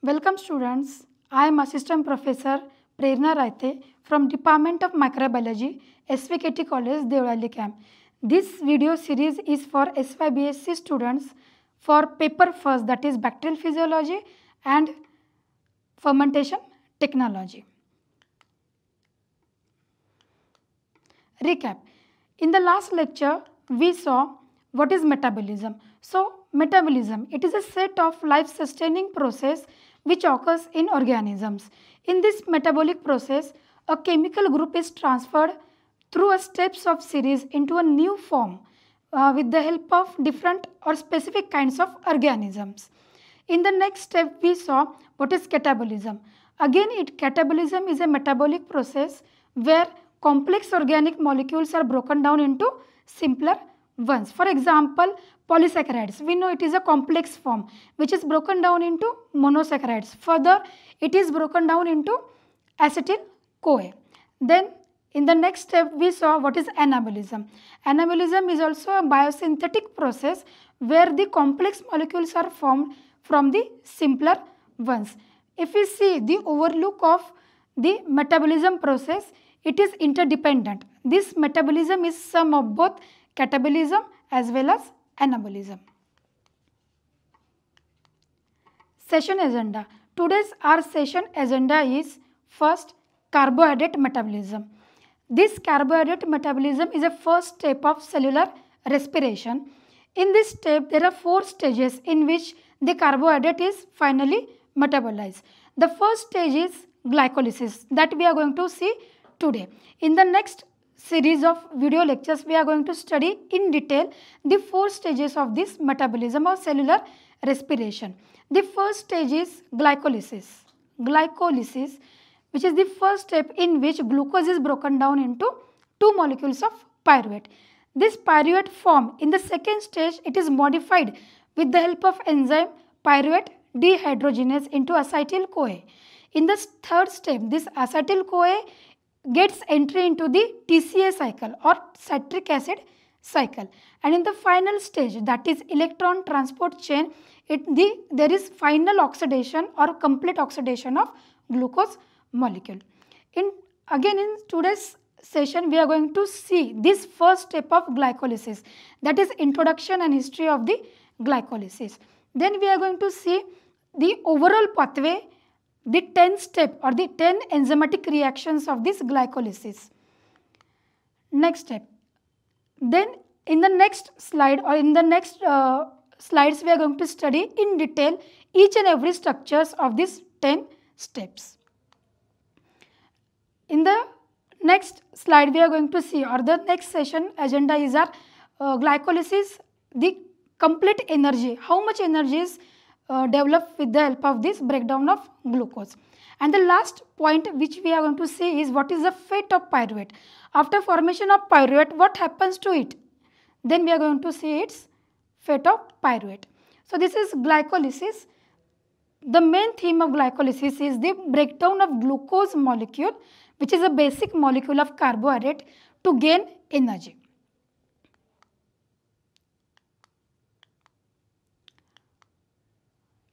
Welcome students. I am Assistant Professor Prerna Rayate from Department of Microbiology, S.V.K.T College, Devali Camp. This video series is for SY-BSc students for paper first, that is Bacterial Physiology and Fermentation Technology. Recap. In the last lecture, we saw what is metabolism. So, metabolism, it is a set of life-sustaining process which occurs in organisms. In this metabolic process, a chemical group is transferred through a steps of series into a new form with the help of different or specific kinds of organisms. In the next step, we saw what is catabolism. Again, catabolism is a metabolic process where complex organic molecules are broken down into simpler ones. For example, polysaccharides, we know it is a complex form which is broken down into monosaccharides. Further, it is broken down into acetyl-CoA. Then, in the next step, we saw what is anabolism. Anabolism is also a biosynthetic process where the complex molecules are formed from the simpler ones. If we see the overlook of the metabolism process, it is interdependent. This metabolism is sum of both catabolism as well as anabolism. Session agenda. Today's our session agenda is first carbohydrate metabolism. This carbohydrate metabolism is a first step of cellular respiration. In this step, there are 4 stages in which the carbohydrate is finally metabolized. The first stage is glycolysis that we are going to see today. In the next series of video lectures, we are going to study in detail the 4 stages of this metabolism or cellular respiration. The first stage is glycolysis. Glycolysis, which is the first step in which glucose is broken down into 2 molecules of pyruvate. This pyruvate form in the second stage, it is modified with the help of enzyme pyruvate dehydrogenase into acetyl-CoA. In the third step, this acetyl-CoA gets entry into the TCA cycle or citric acid cycle, and in the final stage, that is electron transport chain, there is final oxidation or complete oxidation of glucose molecule. Again in today's session, we are going to see this first step of glycolysis, that is introduction and history of the glycolysis. Then we are going to see the overall pathway, the 10 step or the 10 enzymatic reactions of this glycolysis. Next step. Then in the next slide or in the next slides, we are going to study in detail each and every structures of these 10 steps. In the next slide, we are going to see, or the next session agenda is our glycolysis, the complete energy, how much energy is developed with the help of this breakdown of glucose. And the last point which we are going to see is what is the fate of pyruvate. After formation of pyruvate, what happens to it? Then we are going to see its fate of pyruvate. So this is glycolysis. The main theme of glycolysis is the breakdown of glucose molecule, which is a basic molecule of carbohydrate, to gain energy.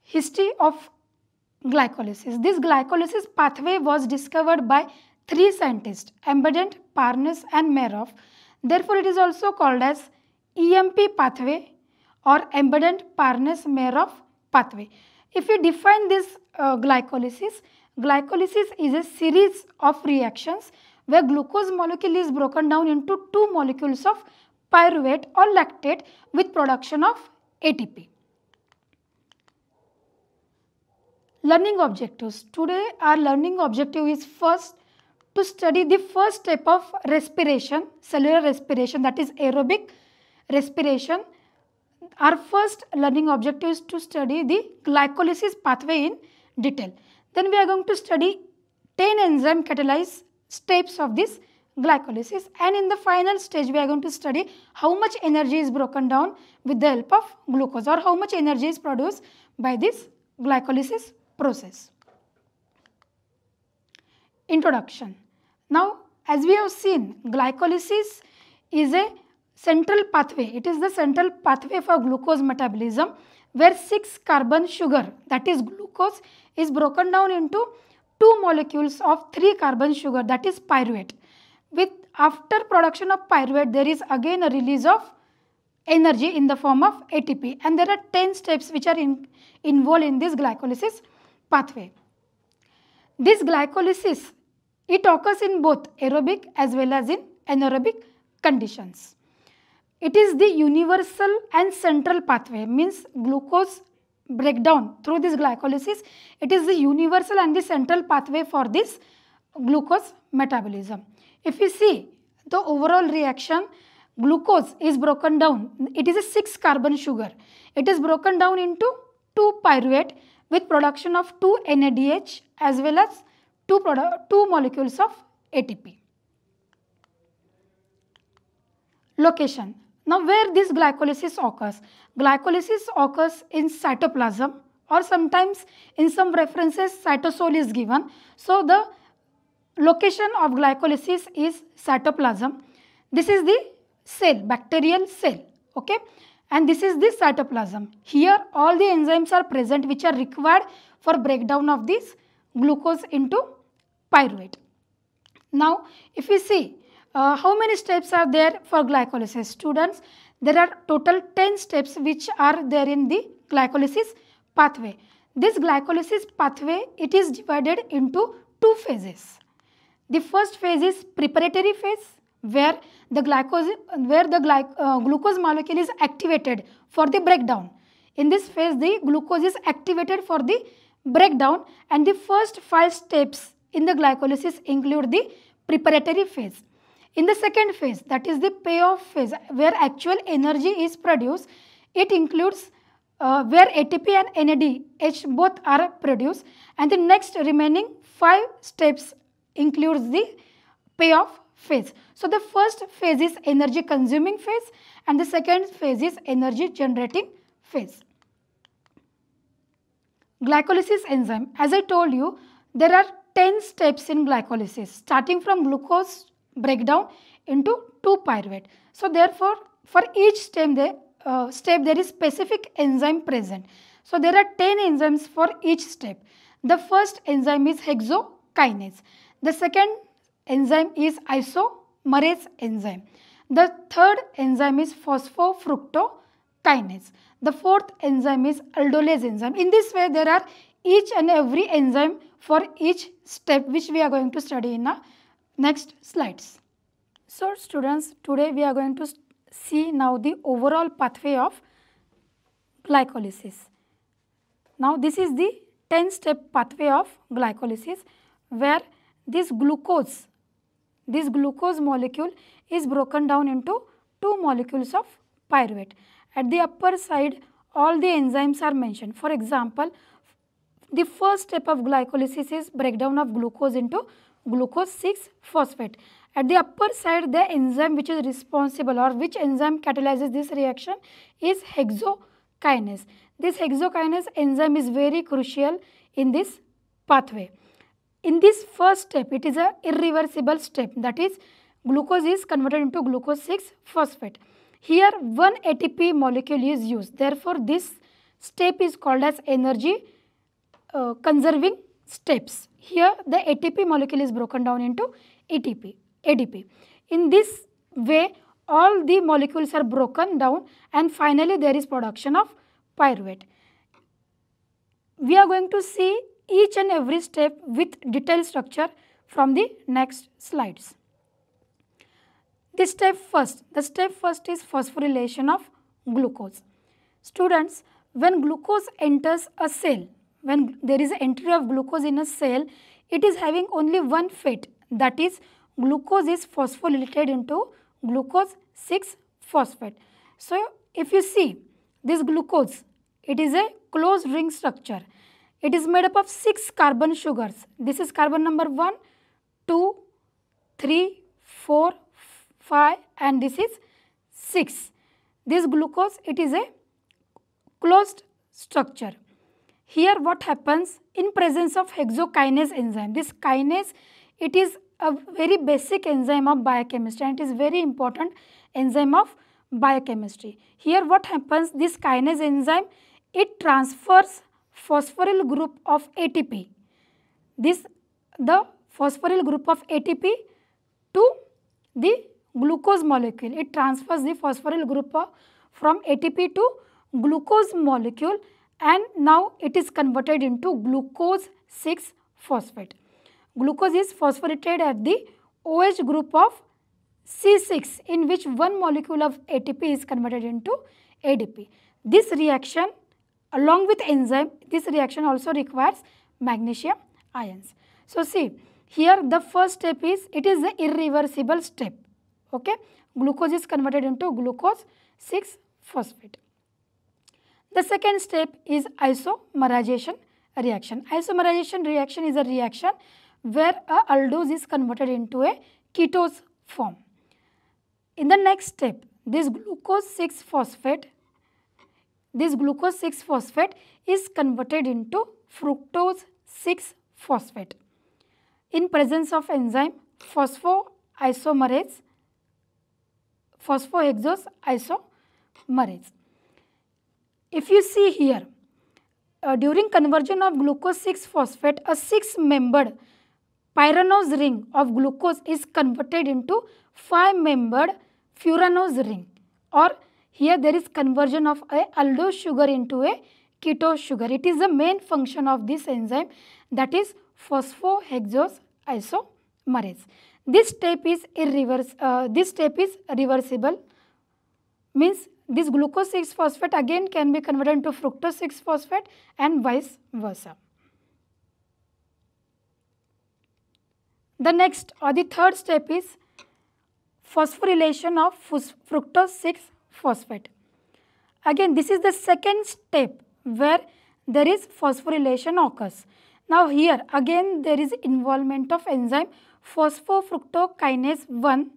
History of glycolysis. This glycolysis pathway was discovered by 3 scientists, Embedent, Parnas and Merov. Therefore, it is also called as EMP pathway or Embedent, Parnas, Merov pathway. If we define this glycolysis, glycolysis is a series of reactions where glucose molecule is broken down into 2 molecules of pyruvate or lactate with production of ATP. Learning objectives. Today our learning objective is first to study the first step of respiration, cellular respiration, that is aerobic respiration. Our first learning objective is to study the glycolysis pathway in detail. Then we are going to study 10 enzyme catalyzed steps of this glycolysis, and in the final stage we are going to study how much energy is broken down with the help of glucose or how much energy is produced by this glycolysis process. Introduction. Now, as we have seen, glycolysis is a central pathway. It is the central pathway for glucose metabolism where 6 carbon sugar, that is glucose, is broken down into 2 molecules of 3 carbon sugar, that is pyruvate. With after production of pyruvate, there is again a release of energy in the form of ATP, and there are 10 steps which are involved in this glycolysis pathway. This glycolysis, it occurs in both aerobic as well as in anaerobic conditions. It is the universal and central pathway, means glucose breakdown through this glycolysis. It is the universal and the central pathway for this glucose metabolism. If you see the overall reaction, glucose is broken down. It is a 6 carbon sugar. It is broken down into 2 pyruvate with production of 2 NADH as well as 2 molecules of ATP. Location. Now, where this glycolysis occurs? Glycolysis occurs in cytoplasm, or sometimes in some references cytosol is given. So, the location of glycolysis is cytoplasm. This is the cell, bacterial cell, okay, and this is the cytoplasm. Here all the enzymes are present which are required for breakdown of this glucose into pyruvate. Now, if we see how many steps are there for glycolysis? Students, there are total 10 steps which are there in the glycolysis pathway. This glycolysis pathway, it is divided into 2 phases. The first phase is preparatory phase, where the glucose molecule is activated for the breakdown. In this phase, the glucose is activated for the breakdown, and the first 5 steps in the glycolysis include the preparatory phase. In the second phase, that is the payoff phase, where actual energy is produced, it includes where ATP and NADH both are produced, and the next remaining 5 steps includes the payoff phase. So, the first phase is energy consuming phase and the second phase is energy generating phase. Glycolysis enzyme. As I told you, there are 10 steps in glycolysis, starting from glucose breakdown into 2 pyruvate. So, therefore, for each step there is specific enzyme present. So, there are 10 enzymes for each step. The first enzyme is hexokinase. The second enzyme is isomerase enzyme. The third enzyme is phosphofructokinase. The fourth enzyme is aldolase enzyme. In this way, there are each and every enzyme for each step, which we are going to study in the next slides. So, students, today we are going to see now the overall pathway of glycolysis. Now, this is the 10-step pathway of glycolysis, where this glucose molecule is broken down into 2 molecules of pyruvate. At the upper side, all the enzymes are mentioned. For example, the first step of glycolysis is breakdown of glucose into glucose 6-phosphate. At the upper side, the enzyme which is responsible, or which enzyme catalyzes this reaction, is hexokinase. This hexokinase enzyme is very crucial in this pathway. In this first step, it is an irreversible step, that is, glucose is converted into glucose 6-phosphate. Here, 1 ATP molecule is used. Therefore, this step is called as energy conserving steps. Here, the ATP molecule is broken down into ADP. In this way, all the molecules are broken down, and finally, there is production of pyruvate. We are going to see each and every step with detailed structure from the next slides. The step first is phosphorylation of glucose. Students, when glucose enters a cell, when there is entry of glucose in a cell, it is having only one fate, that is, glucose is phosphorylated into glucose 6-phosphate. So, if you see this glucose, it is a closed ring structure. It is made up of 6 carbon sugars. This is carbon number 1, 2, 3, 4, 5, and this is 6. This glucose, it is a closed structure. Here what happens in presence of hexokinase enzyme? This kinase, it is a very basic enzyme of biochemistry, and it is very important enzyme of biochemistry. Here what happens, this kinase enzyme, it transfers phosphoryl group of ATP. The phosphoryl group of ATP to the glucose molecule. It transfers the phosphoryl group from ATP to glucose molecule, and now it is converted into glucose 6-phosphate. Glucose is phosphorylated at the OH group of C6, in which one molecule of ATP is converted into ADP. This reaction, along with enzyme, this reaction also requires magnesium ions. So see, here the first step is, it is the irreversible step. Okay, glucose is converted into glucose 6-phosphate. The second step is isomerization reaction. Isomerization reaction is a reaction where a aldose is converted into a ketose form. In the next step, this glucose 6-phosphate is converted into fructose 6-phosphate in presence of enzyme phosphohexose isomerase. If you see here, during conversion of glucose 6-phosphate, a 6-membered pyranose ring of glucose is converted into 5-membered furanose ring, or here there is conversion of a aldose sugar into a ketose sugar. It is the main function of this enzyme, that is phosphohexose isomerase. This step is reversible, means this glucose 6-phosphate again can be converted into fructose 6-phosphate and vice versa. The next or the third step is phosphorylation of fructose 6-phosphate. Again, this is the second step where there is phosphorylation occurs. Now here again there is involvement of enzyme phosphofructokinase 1,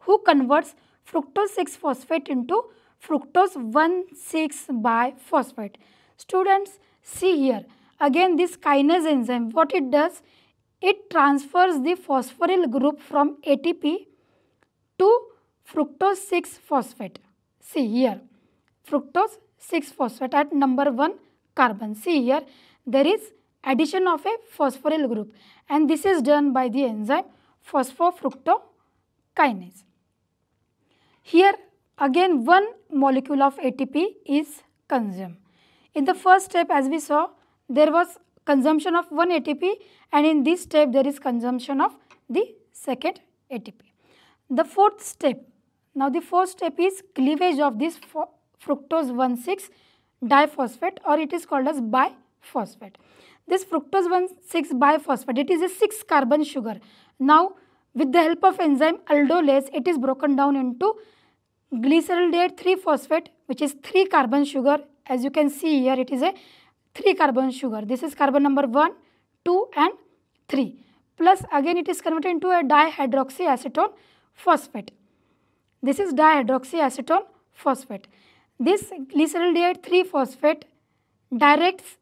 who converts fructose 6-phosphate into fructose 1,6-biphosphate. Students, see here, again this kinase enzyme, what it does, it transfers the phosphoryl group from ATP to fructose 6-phosphate. See here, fructose 6-phosphate at number 1 carbon. See here, there is addition of a phosphoryl group, and this is done by the enzyme phosphofructokinase. Here again one molecule of ATP is consumed. In the first step, as we saw, there was consumption of 1 ATP, and in this step there is consumption of the second ATP. The fourth step, now the fourth step is cleavage of this fructose 1,6-diphosphate, or it is called as biphosphate. This fructose 1,6-biphosphate, it is a 6-carbon sugar. Now with the help of enzyme aldolase, it is broken down into glyceraldehyde 3-phosphate, which is 3-carbon sugar. As you can see here, it is a 3-carbon sugar. This is carbon number 1, 2 and 3. Plus again it is converted into a dihydroxyacetone phosphate. This is dihydroxyacetone phosphate. This glyceraldehyde 3-phosphate gets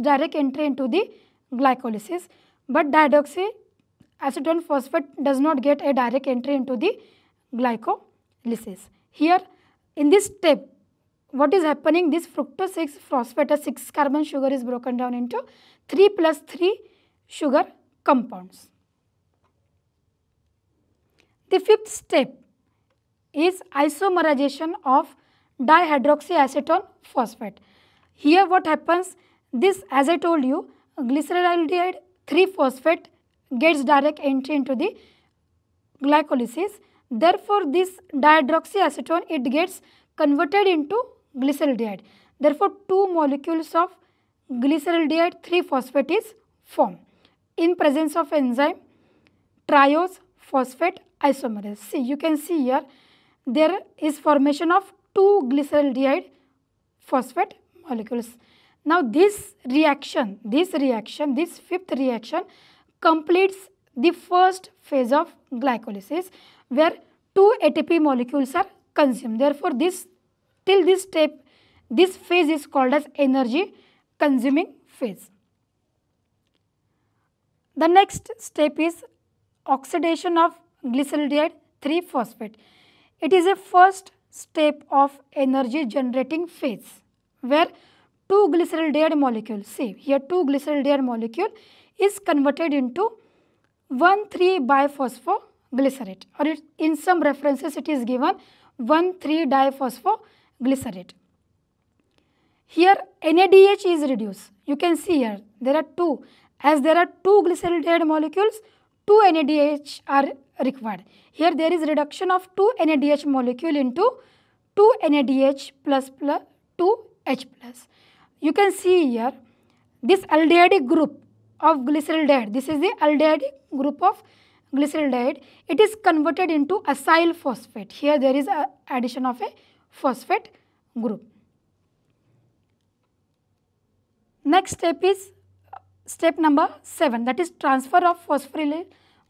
direct entry into the glycolysis, but dihydroxyacetone phosphate does not get a direct entry into the glycolysis. Here in this step, what is happening, this fructose 6-phosphate, a 6-carbon sugar, is broken down into 3 plus 3 sugar compounds. The fifth step is isomerization of dihydroxyacetone phosphate. Here what happens, this, as I told you, glyceraldehyde 3-phosphate gets direct entry into the glycolysis. Therefore, this dihydroxyacetone, it gets converted into glyceraldehyde. Therefore, 2 molecules of glyceraldehyde 3-phosphate is formed in presence of enzyme triose phosphate isomerase. See, you can see here, there is formation of 2 glyceraldehyde phosphate molecules. Now this reaction, this fifth reaction completes the first phase of glycolysis, where 2 ATP molecules are consumed. Therefore, till this step, this phase is called as energy consuming phase. The next step is oxidation of glyceraldehyde 3-phosphate. It is a first step of energy generating phase, where two glyceraldehyde molecule, see here 2 glyceraldehyde molecule is converted into 1,3-biphosphoglycerate, or in some references it is given 1,3-diphosphoglycerate. Here NADH is reduced. You can see here there are 2. As there are 2 glyceraldehyde molecules, 2 NADH are required. Here there is reduction of 2 NADH molecule into 2 NADH plus 2 H plus. You can see here this aldehydic group of glyceraldehyde, this is the aldehydic group of glyceraldehyde, it is converted into acyl phosphate. Here there is a addition of a phosphate group. Next step is step number 7, that is transfer of phosphoryl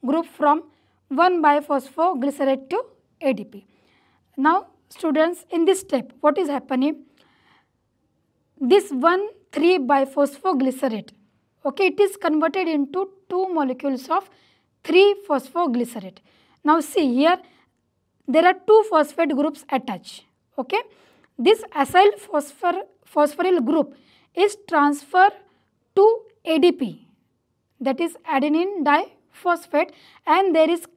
group from 1-biphosphoglycerate to ADP. Now students, in this step what is happening? This 1,3-biphosphoglycerate, okay, it is converted into 2 molecules of 3-phosphoglycerate. Now see here there are 2 phosphate groups attached, okay. This acyl phosphoryl group is transferred to ADP, that is adenine diphosphate, and there is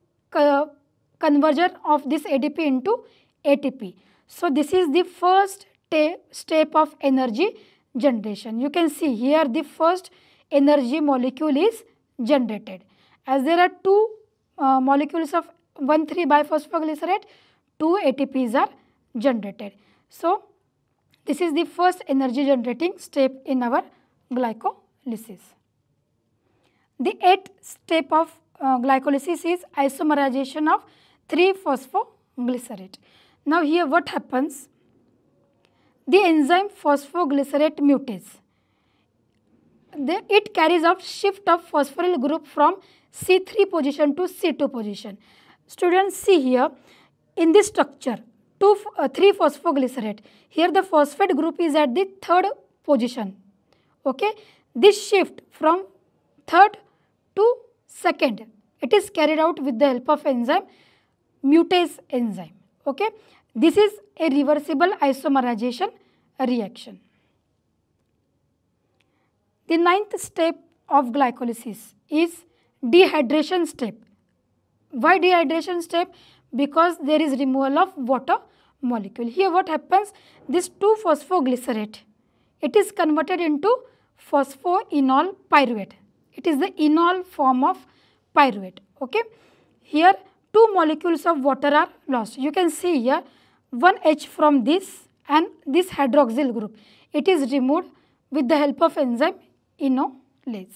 conversion of this ADP into ATP. So this is the first step of energy generation. You can see here the first energy molecule is generated. As there are 2 molecules of 1,3-biphosphoglycerate, 2 ATPs are generated. So this is the first energy generating step in our glycolysis. The 8th step of glycolysis is isomerization of 3-phosphoglycerate. Now here what happens? The enzyme phosphoglycerate mutates. It carries out shift of phosphoryl group from C3 position to C2 position. Students, see here in this structure 3-phosphoglycerate. Here the phosphate group is at the 3rd position. Okay, this shift from 3rd to 2nd, it is carried out with the help of enzyme mutase enzyme. Okay, this is a reversible isomerization reaction. The 9th step of glycolysis is dehydration step. Why dehydration step? Because there is removal of water molecule. Here what happens? This 2-phosphoglycerate, it is converted into phosphoenol pyruvate. It is the enol form of pyruvate. Okay. Here 2 molecules of water are lost. You can see here 1 H from this and this hydroxyl group. It is removed with the help of enzyme enolase.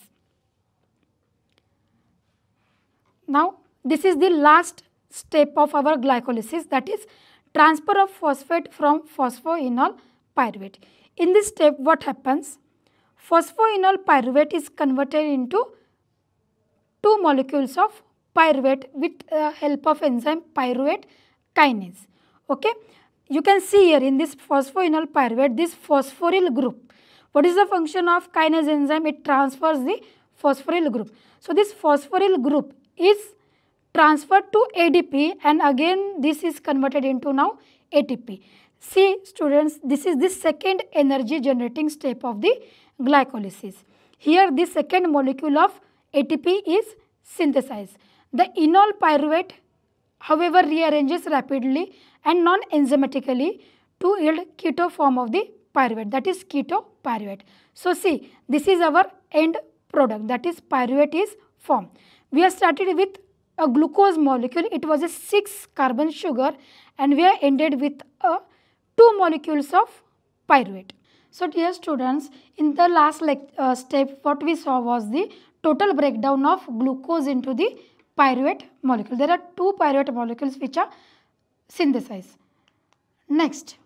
Now this is the last step of our glycolysis, that is transfer of phosphate from phosphoenol pyruvate. In this step what happens? Phosphoenol pyruvate is converted into 2 molecules of pyruvate with help of enzyme pyruvate kinase. Okay. You can see here in this phosphoenol pyruvate this phosphoryl group. What is the function of kinase enzyme? It transfers the phosphoryl group. So this phosphoryl group is transferred to ADP and again this is converted into now ATP. See students, this is the second energy generating step of the glycolysis. Here the second molecule of ATP is synthesized. The enol pyruvate however rearranges rapidly and non-enzymatically to yield keto form of the pyruvate, that is keto pyruvate. So see, this is our end product, that is pyruvate is formed. We have started with a glucose molecule, it was a 6 carbon sugar, and we have ended with 2 molecules of pyruvate. So dear students, in the last step what we saw was the total breakdown of glucose into the pyruvate molecule. There are 2 pyruvate molecules which are synthesized. Next,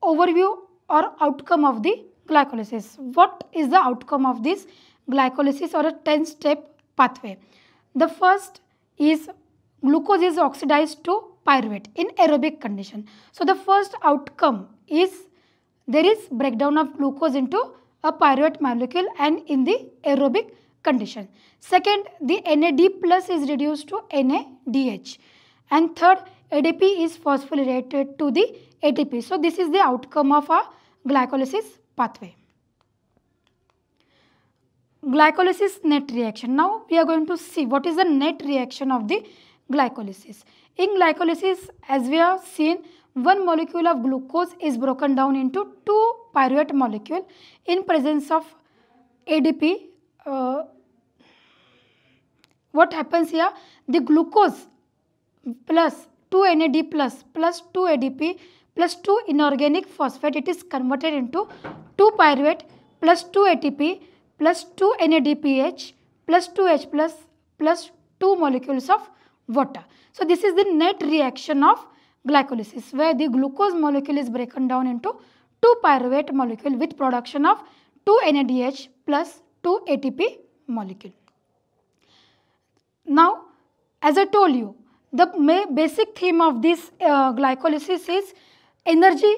overview or outcome of the glycolysis. What is the outcome of this glycolysis or a 10-step pathway? The first is glucose is oxidized to pyruvate in aerobic condition. So the first outcome is there is breakdown of glucose into a pyruvate molecule and in the aerobic condition. Second, the NAD plus is reduced to NADH. And third, ADP is phosphorylated to the ATP. So this is the outcome of a glycolysis pathway. glycolysis net reaction. Now we are going to see what is the net reaction of the glycolysis. In glycolysis, as we have seen, one molecule of glucose is broken down into two pyruvate molecule in presence of ADP. What happens here? The glucose plus 2 NAD plus 2 ADP plus 2 inorganic phosphate, it is converted into 2 pyruvate plus 2 ATP plus 2 NADPH plus 2H plus 2 molecules of water. So this is the net reaction of glycolysis, where the glucose molecule is broken down into 2 pyruvate molecule with production of 2 NADH plus 2 ATP molecule. Now, as I told you, the basic theme of this glycolysis is energy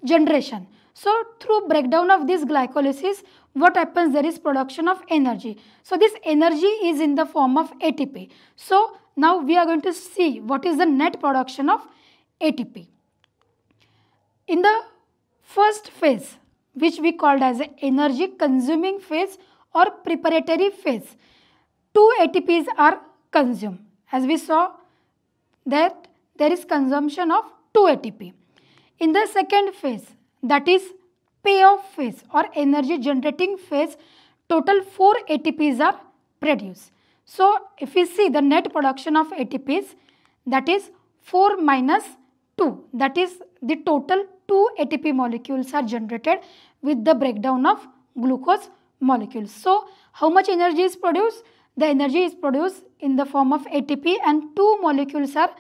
generation. So, through breakdown of this glycolysis, what happens? There is production of energy. So, this energy is in the form of ATP. So, now we are going to see what is the net production of ATP. In the first phase, which we called as an energy consuming phase or preparatory phase, 2 ATPs are consumed. As we saw that there is consumption of 2 ATP. In the second phase, that is payoff phase or energy generating phase, total 4 ATPs are produced. So, if we see the net production of ATPs, that is 4 minus 2, that is the total 2 ATP molecules are generated with the breakdown of glucose molecules. So, how much energy is produced? The energy is produced in the form of ATP, and 2 molecules of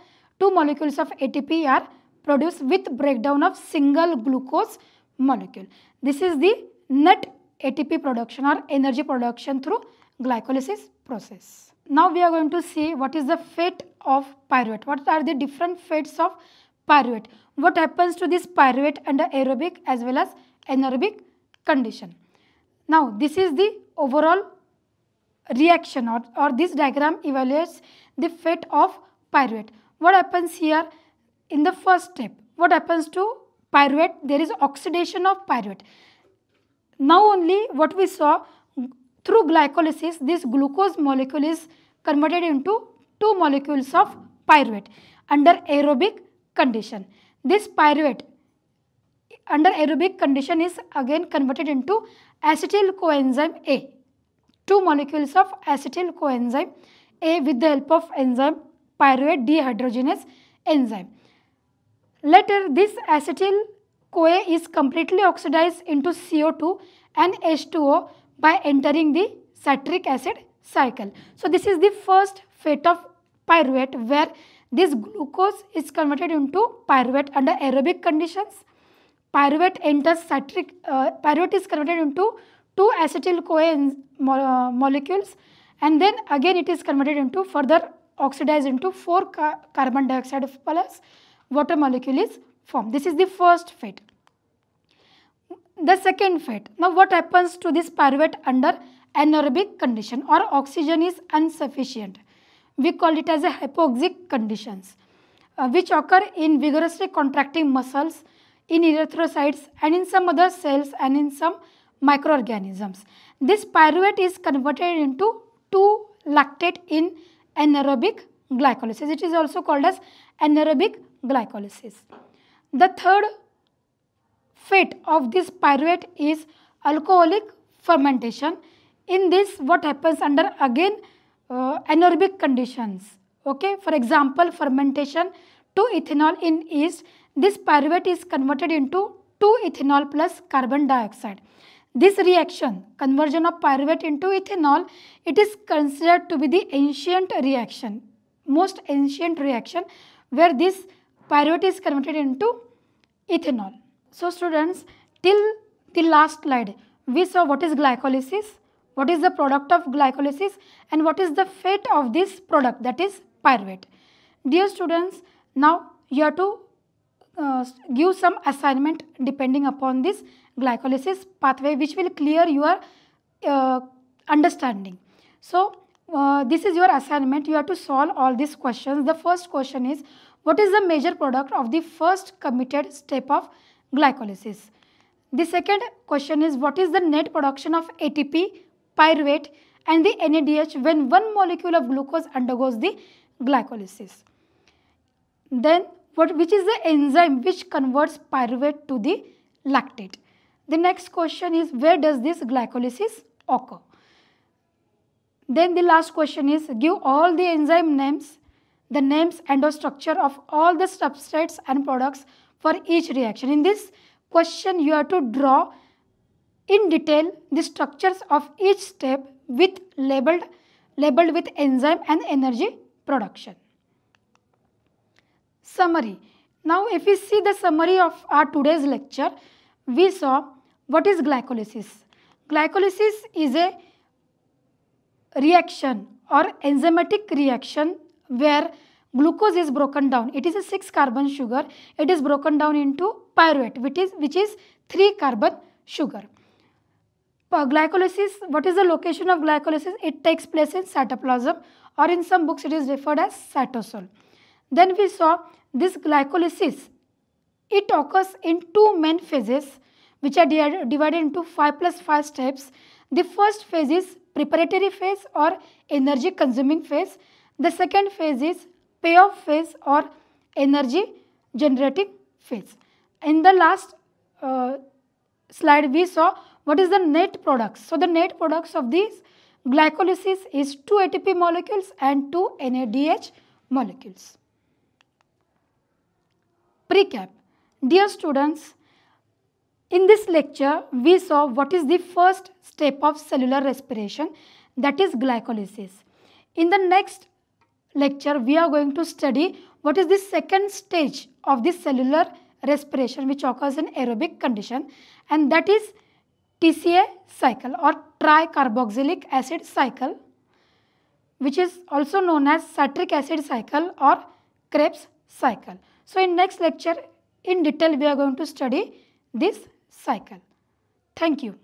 ATP are produced with breakdown of single glucose molecule. This is the net ATP production or energy production through glycolysis process. Now we are going to see what is the fate of pyruvate. What are the different fates of pyruvate? What happens to this pyruvate under aerobic as well as anaerobic condition? Now this is the overall reaction, or this diagram evaluates the fate of pyruvate. What happens here in the first step? What happens to pyruvate? There is oxidation of pyruvate. Now only what we saw, through glycolysis, this glucose molecule is converted into 2 molecules of pyruvate under aerobic condition. This pyruvate under aerobic condition is again converted into acetyl coenzyme A. 2 molecules of acetyl coenzyme A with the help of enzyme pyruvate dehydrogenase enzyme. Later, this acetyl CoA is completely oxidized into CO2 and H2O by entering the citric acid cycle. So, this is the first fate of pyruvate, where this glucose is converted into pyruvate under aerobic conditions. Pyruvate is converted into 2 acetyl CoA molecules, and then again it is converted into further oxidized into 4 carbon dioxide plus water molecule is formed. This is the first fate. The second fate. Now what happens to this pyruvate under anaerobic condition or oxygen is insufficient? We call it as a hypoxic conditions, which occur in vigorously contracting muscles, in erythrocytes and in some other cells and in some microorganisms. This pyruvate is converted into 2-lactate in anaerobic glycolysis. It is also called as anaerobic glycolysis. The third fate of this pyruvate is alcoholic fermentation. In this, what happens under again anaerobic conditions? Okay, for example, fermentation to ethanol in yeast. This pyruvate is converted into 2-ethanol plus carbon dioxide. This reaction, conversion of pyruvate into ethanol, it is considered to be the ancient reaction, most ancient reaction, where this pyruvate is converted into ethanol. So students, till the last slide, we saw what is glycolysis, what is the product of glycolysis, and what is the fate of this product, that is pyruvate. Dear students, now you have to give some assignment depending upon this glycolysis pathway, which will clear your understanding. So this is your assignment. You have to solve all these questions. The first question is, what is the major product of the first committed step of glycolysis? The second question is, what is the net production of ATP pyruvate and the NADH when one molecule of glucose undergoes the glycolysis. Then which is the enzyme which converts pyruvate to the lactate? The next question is, where does this glycolysis occur? Then the last question is, give all the enzyme names, the names and the structure of all the substrates and products for each reaction. In this question, you have to draw in detail the structures of each step with labeled with enzyme and energy production. Summary. Now, if we see the summary of our today's lecture, we saw what is glycolysis. Glycolysis is a reaction or enzymatic reaction where glucose is broken down. It is a 6-carbon sugar. It is broken down into pyruvate, which is 3-carbon sugar. Glycolysis, what is the location of glycolysis? It takes place in cytoplasm, or in some books it is referred as cytosol. Then we saw this glycolysis. It occurs in 2 main phases which are divided into 5+5 steps. The first phase is preparatory phase or energy consuming phase. The second phase is payoff phase or energy generating phase. In the last slide we saw what is the net products. So the net products of this glycolysis is 2 ATP molecules and 2 NADH molecules. Recap. Dear students, in this lecture we saw what is the first step of cellular respiration, that is glycolysis. In the next lecture we are going to study what is the second stage of this cellular respiration which occurs in aerobic condition, and that is TCA cycle or tricarboxylic acid cycle, which is also known as citric acid cycle or Krebs cycle. So in next lecture in detail we are going to study this cycle. Thank you.